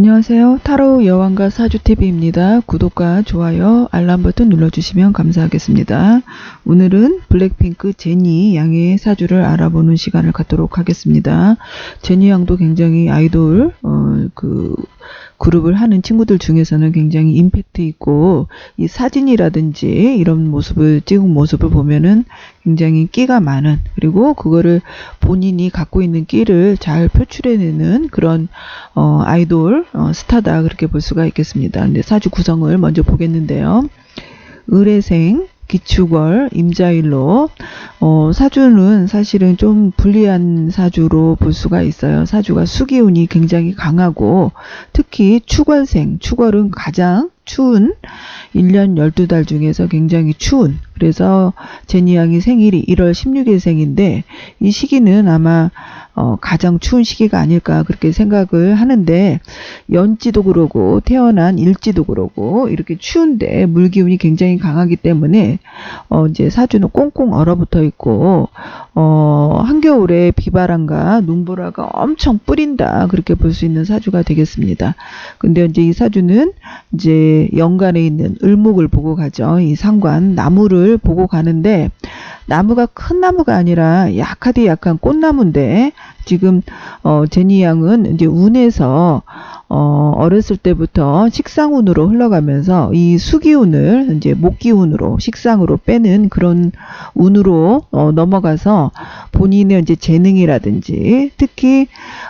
안녕하세요. 타로 여왕과 사주TV입니다. 구독과 좋아요, 알람 버튼 눌러주시면 감사하겠습니다. 오늘은 블랙핑크 제니 양의 사주를 알아보는 시간을 갖도록 하겠습니다. 제니 양도 굉장히 아이돌 그룹을 하는 친구들 중에서는 굉장히 임팩트 있고, 이 사진이라든지 이런 모습을 찍은 모습을 보면은 굉장히 끼가 많은, 그리고 그거를 본인이 갖고 있는 끼를 잘 표출해내는 그런 아이돌 스타다, 그렇게 볼 수가 있겠습니다. 근데 사주 구성을 먼저 보겠는데요. 을해생, 기축월, 임자일로, 사주는 사실은 좀 불리한 사주로 볼 수가 있어요. 사주가 수기운이 굉장히 강하고, 특히 축월생, 축월은 가장 추운 1년 12달 중에서 굉장히 추운, 그래서 제니 양이 생일이 1월 16일 생인데, 이 시기는 아마 가장 추운 시기가 아닐까 그렇게 생각을 하는데, 연지도 그러고 태어난 일지도 그러고 이렇게 추운데 물기운이 굉장히 강하기 때문에 이제 사주는 꽁꽁 얼어붙어 있고, 한겨울에 비바람과 눈보라가 엄청 뿌린다, 그렇게 볼 수 있는 사주가 되겠습니다. 근데 이제 이 사주는 이제 연간에 있는 을목을 보고 가죠. 이 상관 나무를 보고 가는데, 나무가 큰 나무가 아니라 약하디 약한 꽃나무인데, 지금 제니 양은 이제 운에서 어렸을 때부터 식상운으로 흘러가면서 이 수기운을 이제 목기운으로 식상으로 빼는 그런 운으로 넘어가서, 본인의 이제 재능이라든지 특히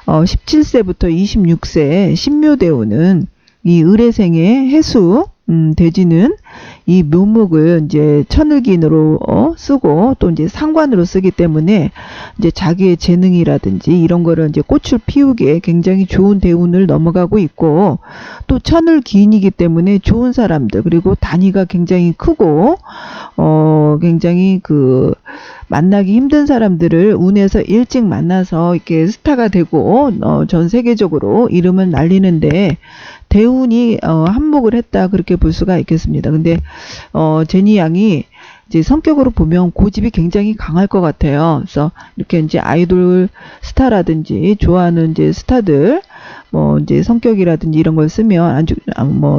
17세부터 26세 신묘대운은 이 을해생의 해수 돼지는 이 묘목을 이제 천을기인으로 쓰고, 또 이제 상관으로 쓰기 때문에 이제 자기의 재능이라든지 이런 거를 이제 꽃을 피우기에 굉장히 좋은 대운을 넘어가고 있고, 또 천을기인이기 때문에 좋은 사람들, 그리고 단위가 굉장히 크고 굉장히 만나기 힘든 사람들을 운에서 일찍 만나서 이렇게 스타가 되고 전 세계적으로 이름을 날리는데 대운이 한몫을 했다, 그렇게 볼 수가 있겠습니다. 근데 제니 양이 이제 성격으로 보면 고집이 굉장히 강할 것 같아요. 그래서 이렇게 이제 아이돌 스타라든지 좋아하는 이제 스타들 이제 성격이라든지 이런 걸 쓰면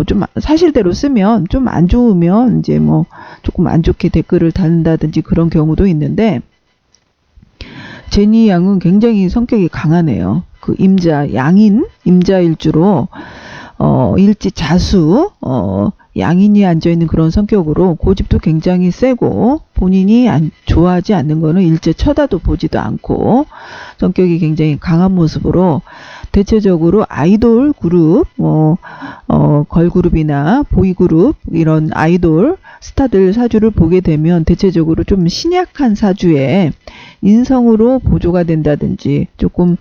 좀 사실대로 쓰면 좀 안 좋으면 이제 조금 안 좋게 댓글을 달는다든지 그런 경우도 있는데, 제니 양은 굉장히 성격이 강하네요. 양인 임자일주로 일지 자수 양인이 앉아있는 그런 성격으로 고집도 굉장히 세고, 본인이 좋아하지 않는 거는 일제 쳐다도 보지도 않고 성격이 굉장히 강한 모습으로, 대체적으로 아이돌 그룹, 걸그룹이나 보이그룹 이런 아이돌 스타들 사주를 보게 되면 대체적으로 좀 신약한 사주에 인성으로 보조가 된다든지 조금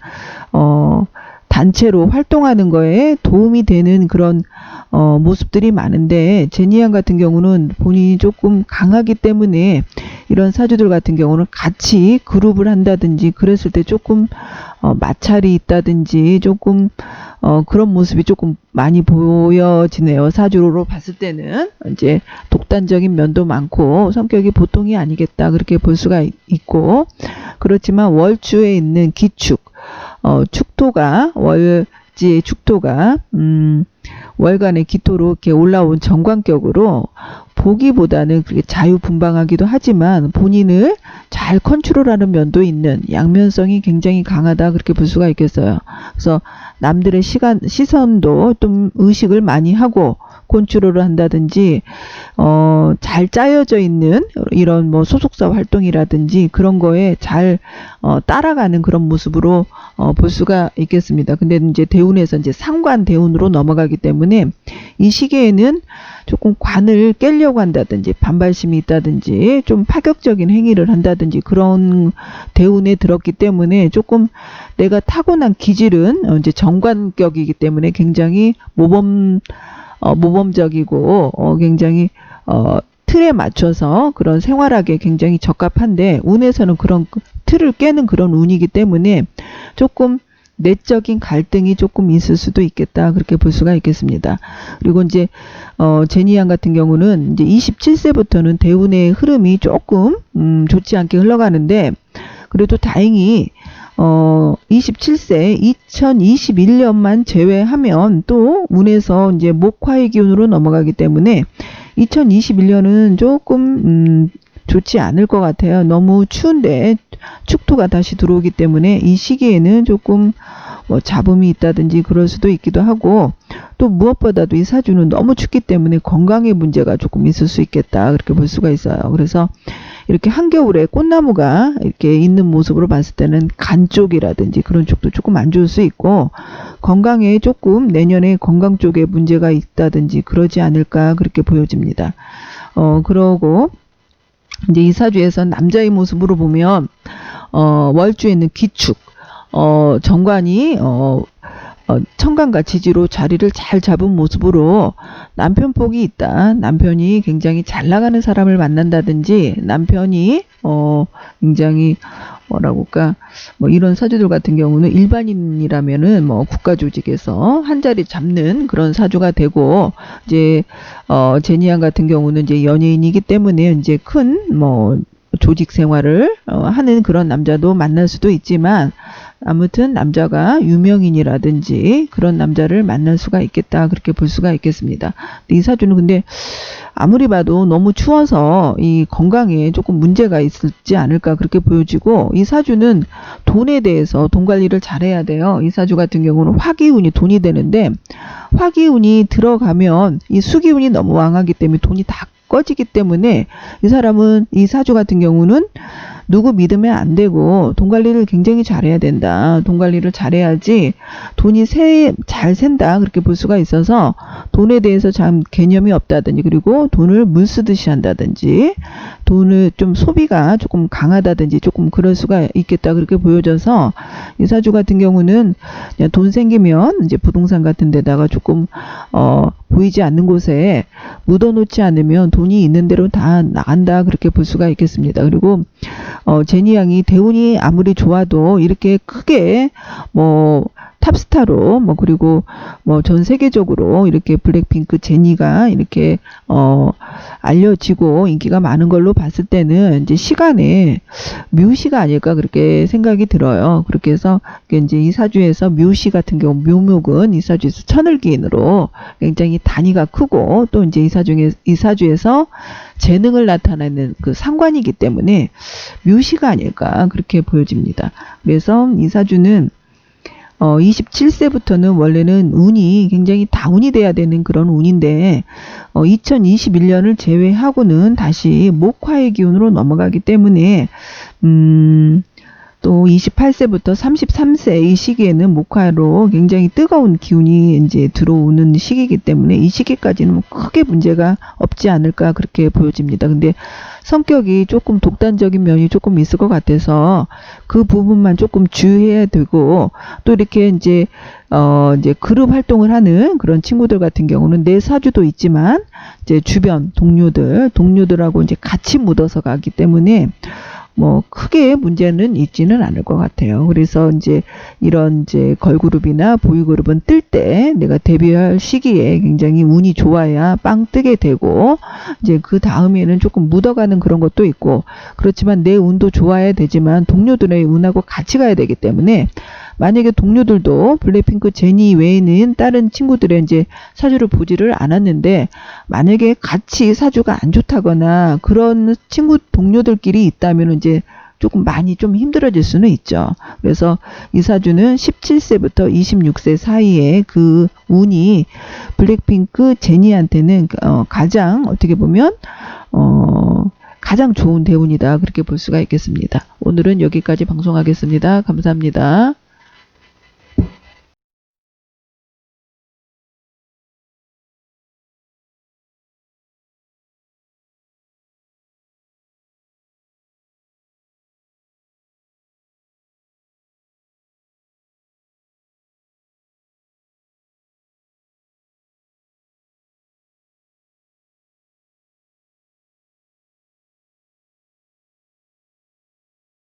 단체로 활동하는 거에 도움이 되는 그런 모습들이 많은데, 제니 양 같은 경우는 본인이 조금 강하기 때문에 이런 사주들 같은 경우는 같이 그룹을 한다든지 그랬을 때 조금 마찰이 있다든지 조금 그런 모습이 조금 많이 보여지네요. 사주로 봤을 때는 이제 독단적인 면도 많고 성격이 보통이 아니겠다, 그렇게 볼 수가 있고, 그렇지만 월주에 있는 기축, 축토가 월지의 축토가 월간의 기토로 이렇게 올라온 정관격으로 보기보다는 그렇게 자유분방하기도 하지만 본인을 잘 컨트롤하는 면도 있는 양면성이 굉장히 강하다, 그렇게 볼 수가 있겠어요. 그래서 남들의 시선도 좀 의식을 많이 하고 컨트롤을 한다든지 잘 짜여져 있는 이런 소속사 활동이라든지 그런 거에 잘 따라가는 그런 모습으로 볼 수가 있겠습니다. 근데 이제 대운에서 이제 상관 대운으로 넘어가기 때문에 이 시기에는 조금 관을 깨려고 한다든지 반발심이 있다든지 좀 파격적인 행위를 한다든지 그런 대운에 들었기 때문에, 조금 내가 타고난 기질은 이제 정관격이기 때문에 굉장히 모범적이고 굉장히 틀에 맞춰서 그런 생활하기에 굉장히 적합한데, 운에서는 그런 틀을 깨는 그런 운이기 때문에 조금 내적인 갈등이 조금 있을 수도 있겠다, 그렇게 볼 수가 있겠습니다. 그리고 이제 제니 양 같은 경우는 이제 27세부터는 대운의 흐름이 조금 좋지 않게 흘러가는데, 그래도 다행히 27세 2021년만 제외하면 또 운에서 이제 목화의 기운으로 넘어가기 때문에 2021년은 조금 좋지 않을 것 같아요. 너무 추운데 축토가 다시 들어오기 때문에 이 시기에는 조금 뭐 잡음이 있다든지 그럴 수도 있기도 하고, 또 무엇보다도 이 사주는 너무 춥기 때문에 건강에 문제가 조금 있을 수 있겠다, 그렇게 볼 수가 있어요. 그래서 이렇게 한겨울에 꽃나무가 이렇게 있는 모습으로 봤을 때는 간 쪽이라든지 그런 쪽도 조금 안 좋을 수 있고, 건강에 조금 내년에 건강 쪽에 문제가 있다든지 그러지 않을까, 그렇게 보여집니다. 그러고 이제 이 사주에서 남자의 모습으로 보면 월주에는 기축, 정관이 천간과 지지로 자리를 잘 잡은 모습으로 남편 복이 있다. 남편이 굉장히 잘 나가는 사람을 만난다든지, 남편이 굉장히 뭐라고 할까, 뭐 이런 사주들 같은 경우는 일반인이라면은 뭐 국가조직에서 한 자리 잡는 그런 사주가 되고, 이제 제니양 같은 경우는 이제 연예인이기 때문에 이제 큰 뭐 조직 생활을 하는 그런 남자도 만날 수도 있지만, 아무튼 남자가 유명인이라든지 그런 남자를 만날 수가 있겠다, 그렇게 볼 수가 있겠습니다. 이 사주는 근데 아무리 봐도 너무 추워서 이 건강에 조금 문제가 있지 않을까, 그렇게 보여지고, 이 사주는 돈에 대해서 돈 관리를 잘해야 돼요. 이 사주 같은 경우는 화기운이 돈이 되는데, 화기운이 들어가면 이 수기운이 너무 왕하기 때문에 돈이 다 꺼지기 때문에, 이 사람은, 이 사주 같은 경우는 누구 믿으면 안 되고 돈 관리를 굉장히 잘해야 된다. 돈 관리를 잘해야지 돈이 잘 샌다, 그렇게 볼 수가 있어서 돈에 대해서 참 개념이 없다든지, 그리고 돈을 물 쓰듯이 한다든지, 돈을 좀 소비가 조금 강하다든지 조금 그럴 수가 있겠다, 그렇게 보여져서 이 사주 같은 경우는 그냥 돈 생기면 이제 부동산 같은 데다가 조금 보이지 않는 곳에 묻어놓지 않으면 돈이 있는 대로 다 나간다, 그렇게 볼 수가 있겠습니다. 그리고 제니양이 대운이 아무리 좋아도 이렇게 크게 뭐 탑스타로 뭐 그리고 뭐 전 세계적으로 이렇게 블랙핑크 제니가 이렇게 알려지고 인기가 많은 걸로 봤을 때는 이제 시간에 묘시가 아닐까, 그렇게 생각이 들어요. 그렇게 해서 이제 이 사주에서 묘시 같은 경우, 묘목은 이 사주에서 천을기인으로 굉장히 단위가 크고, 또 이제 이 사주에서 재능을 나타내는 그 상관이기 때문에 묘시가 아닐까, 그렇게 보여집니다. 그래서 이 사주는 27세부터는 원래는 운이 굉장히 다운이 돼야 되는 그런 운인데, 2021년을 제외하고는 다시 목화의 기운으로 넘어가기 때문에, 또 28세부터 33세 이 시기에는 목화로 굉장히 뜨거운 기운이 이제 들어오는 시기이기 때문에 이 시기까지는 크게 문제가 없지 않을까, 그렇게 보여집니다. 근데 성격이 조금 독단적인 면이 조금 있을 것 같아서 그 부분만 조금 주의해야 되고, 또 이렇게 이제 그룹 활동을 하는 그런 친구들 같은 경우는 내 사주도 있지만 이제 주변 동료들하고 이제 같이 묻어서 가기 때문에 뭐 크게 문제는 있지는 않을 것 같아요. 그래서 이제 이런 이제 걸그룹이나 보이그룹은 뜰 때 내가 데뷔할 시기에 굉장히 운이 좋아야 빵 뜨게 되고, 이제 그 다음에는 조금 묻어가는 그런 것도 있고, 그렇지만 내 운도 좋아야 되지만 동료들의 운하고 같이 가야 되기 때문에, 만약에 동료들도 블랙핑크 제니 외에는 다른 친구들의 이제 사주를 보지를 않았는데, 만약에 같이 사주가 안 좋다거나 그런 동료들끼리 있다면 이제 조금 많이 좀 힘들어질 수는 있죠. 그래서 이 사주는 17세부터 26세 사이에 그 운이 블랙핑크 제니한테는 가장 어떻게 보면 가장 좋은 대운이다, 그렇게 볼 수가 있겠습니다. 오늘은 여기까지 방송하겠습니다. 감사합니다.